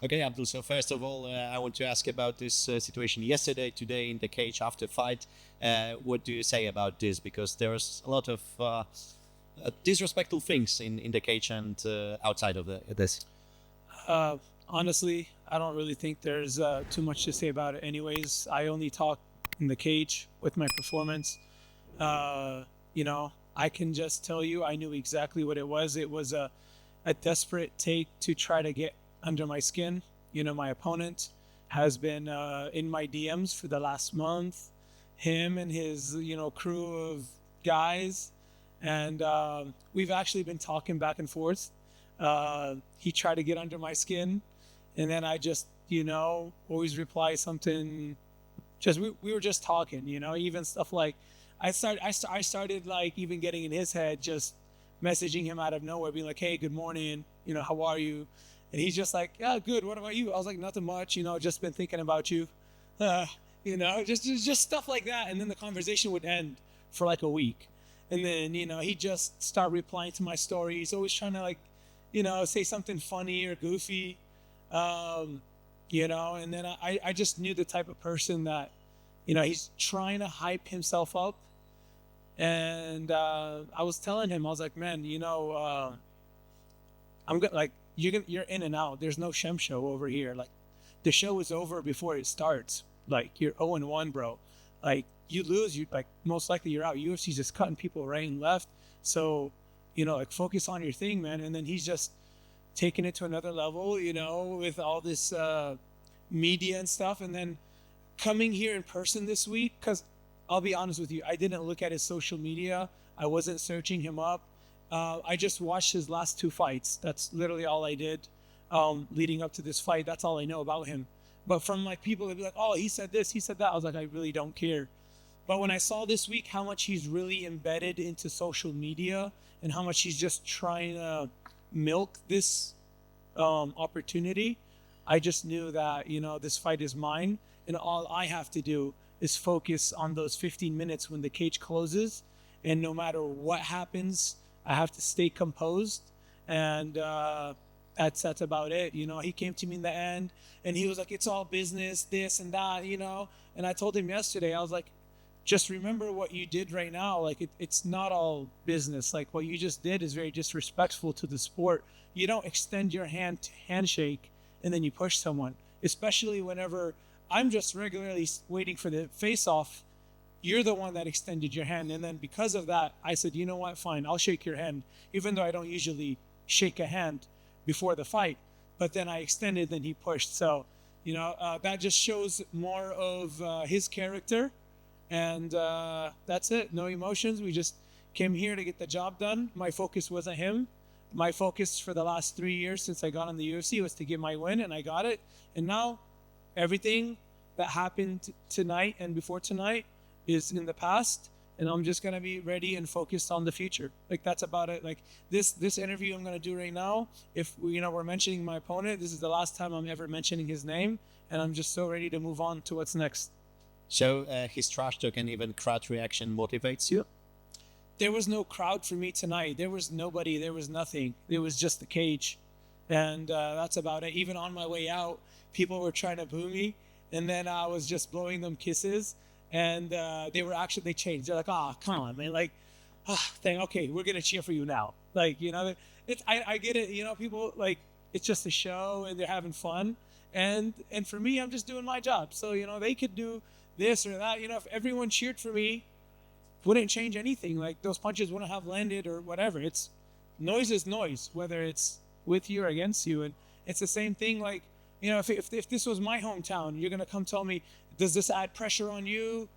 Okay, Abdul. So first of all, I want to ask about this situation yesterday, today in the cage after fight. What do you say about this? Because there's a lot of disrespectful things in the cage and outside of this. Honestly, I don't really think there's too much to say about it. Anyways, I only talk in the cage with my performance. I can just tell you, I knew exactly what it was. It was a desperate take to try to get under my skin. My opponent has been in my DMs for the last month. Him and his, crew of guys. And we've actually been talking back and forth. He tried to get under my skin. And then I just, always reply something. We were just talking, even stuff like, I started like even getting in his head, just messaging him out of nowhere, being like, hey, good morning, how are you? And he's just like, yeah, good. What about you? I was like, nothing much, just been thinking about you, just stuff like that. And then the conversation would end for like a week. And then, he'd just start replying to my story. He's always trying to say something funny or goofy, and then I just knew the type of person that, he's trying to hype himself up. And I was telling him, I was like, man, I'm good. Like, you're in and out. There's no SHEMSHOW over here. Like, the show is over before it starts. Like, you're 0-1, bro. Like, you lose, you like most likely you're out. UFC's just cutting people right and left. So, focus on your thing, man. And then he's just taking it to another level, with all this media and stuff. And then coming here in person this week, because I'll be honest with you, I didn't look at his social media. I wasn't searching him up. I just watched his last 2 fights. That's literally all I did leading up to this fight. That's all I know about him. But from like people, they'd be like, oh, he said this, he said that. I was like, I really don't care. But when I saw this week how much he's really embedded into social media and how much he's just trying to milk this opportunity, I just knew that, this fight is mine. And all I have to do is focus on those 15 minutes when the cage closes. And no matter what happens, I have to stay composed. And that's about it. He came to me in the end and he was like, it's all business, this and that, And I told him yesterday, I was like, just remember what you did right now. Like, it's not all business. Like, what you just did is very disrespectful to the sport. You don't extend your hand to handshake and then you push someone, especially whenever I'm just regularly waiting for the face-off. You're the one that extended your hand. And then because of that, I said, you know what, fine, I'll shake your hand, even though I don't usually shake a hand before the fight. But then I extended, then he pushed. So, that just shows more of his character. And that's it. No emotions. We just came here to get the job done. My focus wasn't him. My focus for the last 3 years since I got on the UFC was to get my win, and I got it. And now everything that happened tonight and before tonight is in the past, and I'm just going to be ready and focused on the future. Like, that's about it. Like, this interview I'm going to do right now, if we're mentioning my opponent, this is the last time I'm ever mentioning his name, and I'm just so ready to move on to what's next. So his trash talk and even crowd reaction motivates you? There was no crowd for me tonight. There was nobody. There was nothing. It was just the cage. And that's about it. Even on my way out, people were trying to boo me. And then I was just blowing them kisses. And they changed. They're like, oh, come on, man. Like, okay, we're going to cheer for you now. Like, I get it. People, like, it's just a show and they're having fun. And for me, I'm just doing my job. So, they could do this or that. If everyone cheered for me, wouldn't change anything. Like, those punches wouldn't have landed or whatever. It's noise is noise, whether it's with you or against you. And it's the same thing. Like, if this was my hometown, you're going to come tell me, does this add pressure on you?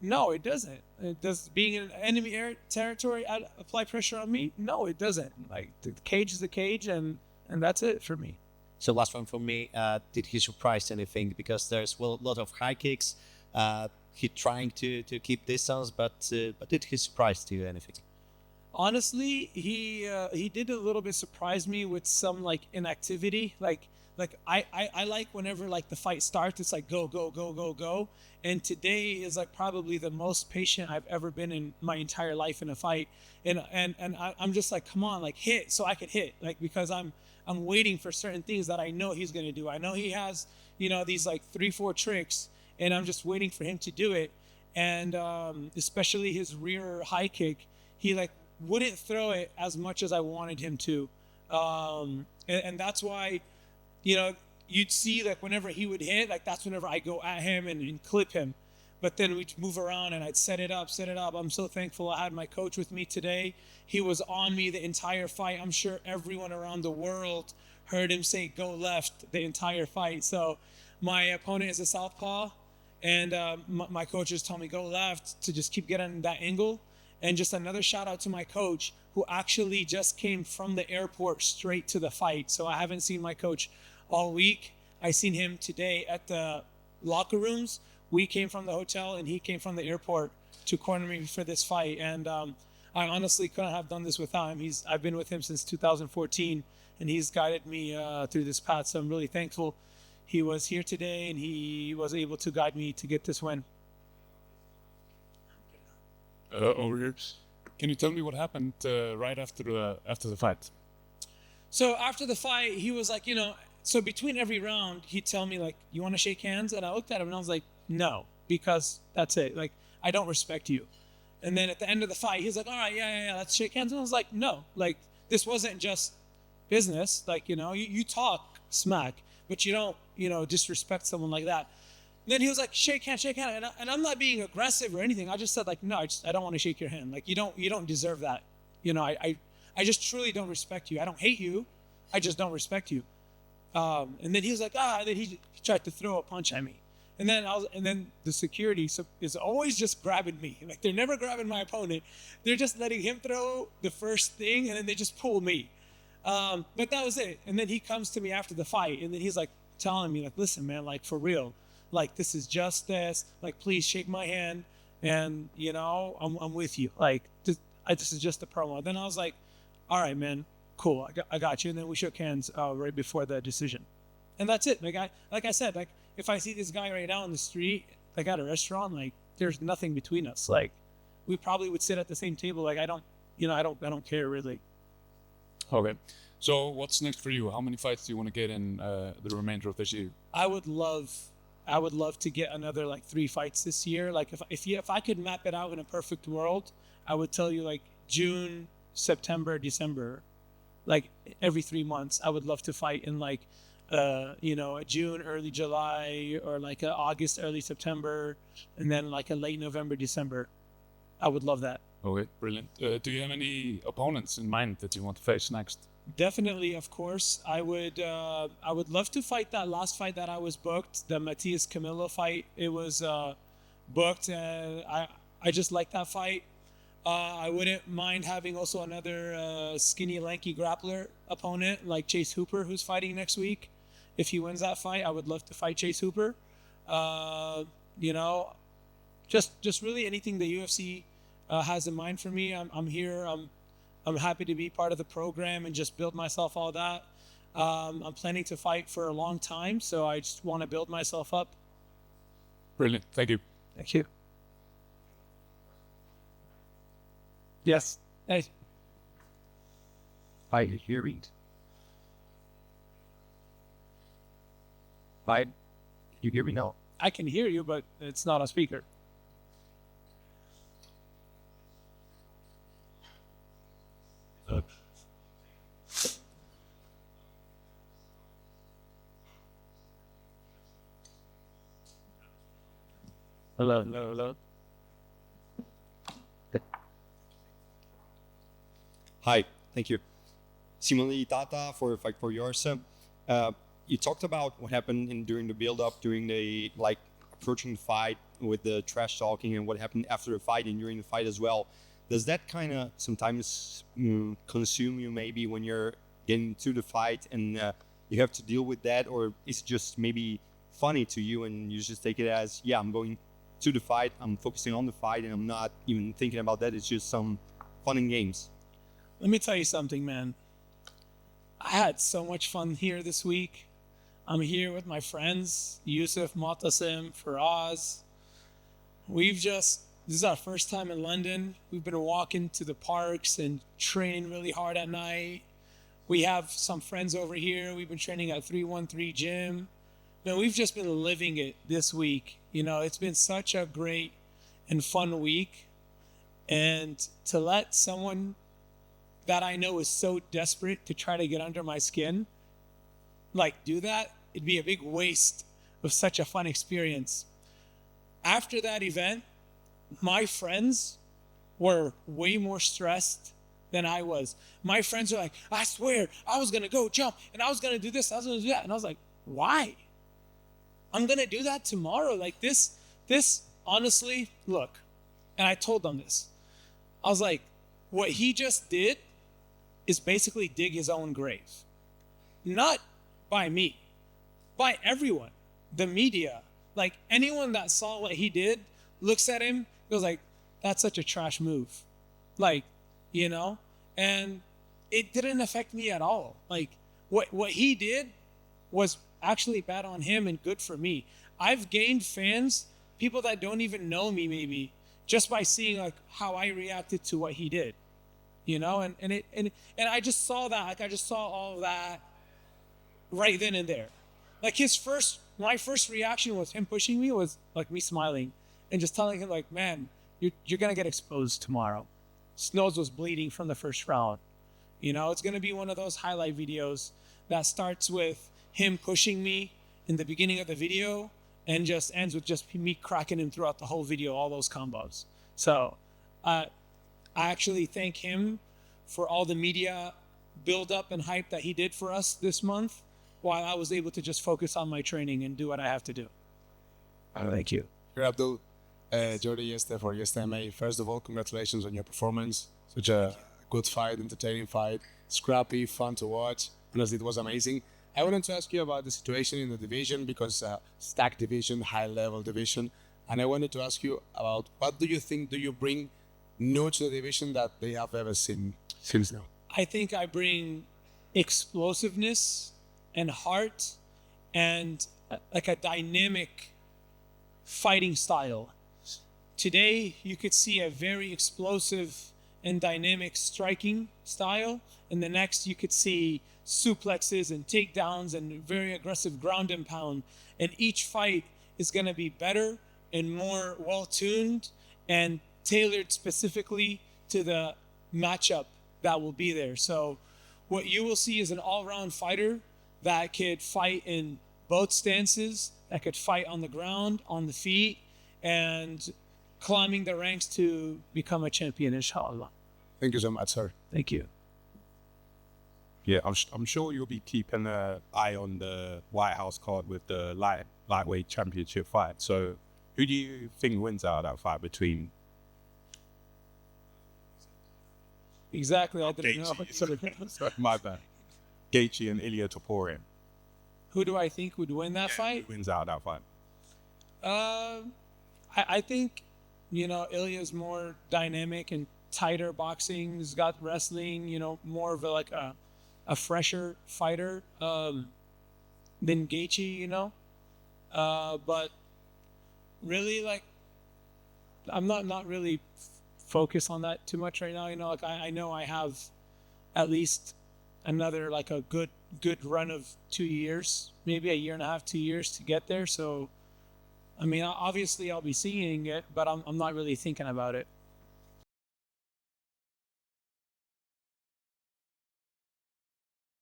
No, it doesn't. Does being in enemy territory apply pressure on me? No, it doesn't. Like, the cage is the cage, and that's it for me. So last one for me, did he surprise anything? Because there's a lot of high kicks. He trying to keep distance, but did he surprise you anything? Honestly, he did a little bit surprise me with some like inactivity. Like like I like whenever like the fight starts, it's like go, go, go, go, go. And today is like probably the most patient I've ever been in my entire life in a fight. And I'm just like, come on, like hit so I could hit, like, because I'm waiting for certain things that I know he's going to do. I know he has, you know, these like 3-4 tricks, and I'm just waiting for him to do it. And especially his rear high kick, he like wouldn't throw it as much as I wanted him to. And that's why, you know, you'd see like whenever he would hit, like that's whenever I go at him and clip him. But then we'd move around and I'd set it up. I'm so thankful I had my coach with me today. He was on me the entire fight. I'm sure everyone around the world heard him say go left the entire fight. So my opponent is a southpaw, and my coaches told me go left to just keep getting that angle. And just another shout out to my coach, who actually just came from the airport straight to the fight. So I haven't seen my coach all week. I seen him today at the locker rooms. We came from the hotel and he came from the airport to corner me for this fight. And I honestly couldn't have done this without him. I've been with him since 2014, and he's guided me through this path. So I'm really thankful he was here today and he was able to guide me to get this win. Over here. Can you tell me what happened right after the fight? So after the fight, he was like, you know, so between every round, he'd tell me like, you want to shake hands? And I looked at him and I was like, no, because that's it. Like, I don't respect you. And then at the end of the fight, he's like, all right, yeah, let's shake hands. And I was like, no, like, this wasn't just business. Like, you know, you talk smack, but you don't, you know, disrespect someone like that. And then he was like, shake hand. And I'm not being aggressive or anything. I just said like, no, I don't want to shake your hand. Like, you don't deserve that. You know, I just truly don't respect you. I don't hate you. I just don't respect you. And then he was like, and then he tried to throw a punch at me. And then the security is always just grabbing me. Like, they're never grabbing my opponent. They're just letting him throw the first thing, and then they just pull me. But that was it. And then he comes to me after the fight, and then he's like telling me like, listen, man, like for real, like this is justice. Like, please shake my hand, and you know, I'm with you. Like, this is just a promo. Then I was like, all right, man, cool, I got you. And then we shook hands right before the decision, and that's it. Like I said, like if I see this guy right now on the street, like at a restaurant, like there's nothing between us. Like we probably would sit at the same table. Like I don't care really. Okay. So what's next for you? How many fights do you want to get in the remainder of this year? I would love to get another like 3 fights this year. Like if I could map it out in a perfect world, I would tell you like June, September, December, like every 3 months. I would love to fight in like you know, a June, early July, or like a August, early September, and then like a late November, December. I would love that. Okay, brilliant. Do you have any opponents in mind that you want to face next? Definitely, of course. I would love to fight that last fight that I was booked, the Matias Camilo fight. It was booked, and I just like that fight. I wouldn't mind having also another skinny, lanky grappler opponent like Chase Hooper, who's fighting next week. If he wins that fight, I would love to fight Chase Hooper. You know, just really anything the UFC has in mind for me. I'm here. I'm happy to be part of the program and just build myself all that. I'm planning to fight for a long time, so I just want to build myself up. Brilliant. Thank you. Thank you. Yes. Hey. Hi, you hear me? Hi, you hear me now? I can hear you, but it's not a speaker. Hello. Hi, thank you. Similarly, Tata, for Fight for Yours. You talked about what happened during the build-up, during the approaching the fight with the trash talking, and what happened after the fight and during the fight as well. Does that kind of sometimes consume you maybe when you're getting to the fight and you have to deal with that, or it's just maybe funny to you and you just take it as, yeah, I'm going to the fight, I'm focusing on the fight, and I'm not even thinking about that. It's just some fun and games. Let me tell you something, man. I had so much fun here this week. I'm here with my friends, Yusuf, Matasim, Faraz. This is our first time in London. We've been walking to the parks and training really hard at night. We have some friends over here. We've been training at 313 Gym. Man, we've just been living it this week. You know, it's been such a great and fun week. And to let someone that I know is so desperate to try to get under my skin, like, do that, it'd be a big waste of such a fun experience. After that event, my friends were way more stressed than I was. My friends are like, I swear, I was going to go jump, and I was going to do this, I was going to do that. And I was like, why? I'm going to do that tomorrow. Like, this, honestly, look, and I told them this. I was like, what he just did is basically dig his own grave. Not by me, by everyone, the media. Like, anyone that saw what he did looks at him, goes like, that's such a trash move. Like, you know? And it didn't affect me at all. Like, what he did was actually bad on him and good for me. I've gained fans, people that don't even know me maybe, just by seeing like how I reacted to what he did. You know, and I just saw that. Like, I just saw all of that right then and there. Like, my first reaction was him pushing me, was like me smiling and just telling him like, man, you're gonna get exposed tomorrow. His nose was bleeding from the first round. You know, it's gonna be one of those highlight videos that starts with him pushing me in the beginning of the video and just ends with just me cracking him throughout the whole video, all those combos. So I actually thank him for all the media build up and hype that he did for us this month, while I was able to just focus on my training and do what I have to do. Thank you. Here, Abdul. Jordi, Yeste for YesteMA. First of all, congratulations on your performance. Such a good fight, entertaining fight. Scrappy, fun to watch. Honestly, it was amazing. I wanted to ask you about the situation in the division, because stack division, high-level division. And I wanted to ask you about, what do you think do you bring new to the division that they have ever seen since now? I think I bring explosiveness and heart and like a dynamic fighting style. Today, you could see a very explosive and dynamic striking style, and the next you could see suplexes and takedowns and very aggressive ground and pound. And each fight is going to be better and more well-tuned and tailored specifically to the matchup that will be there. So what you will see is an all-round fighter that could fight in both stances, that could fight on the ground, on the feet, and climbing the ranks to become a champion, inshallah. Thank you so much, sir. Thank you. Yeah, I'm sure you'll be keeping an eye on the White House card with the lightweight championship fight. So who do you think wins out of that fight between? Exactly, I didn't know. Sorry, my bad. Gaethje and Ilia Topuria. Who do I think would win that fight? Who wins out of that fight? I think, you know, Ilya's more dynamic and tighter boxing. He's got wrestling, you know, more of a fresher fighter than Gaethje, you know. But really, like, I'm not really focused on that too much right now. You know, like I know I have at least another like a good run of 2 years, maybe a year and a half, 2 years to get there. So, I mean, obviously I'll be seeing it, but I'm not really thinking about it.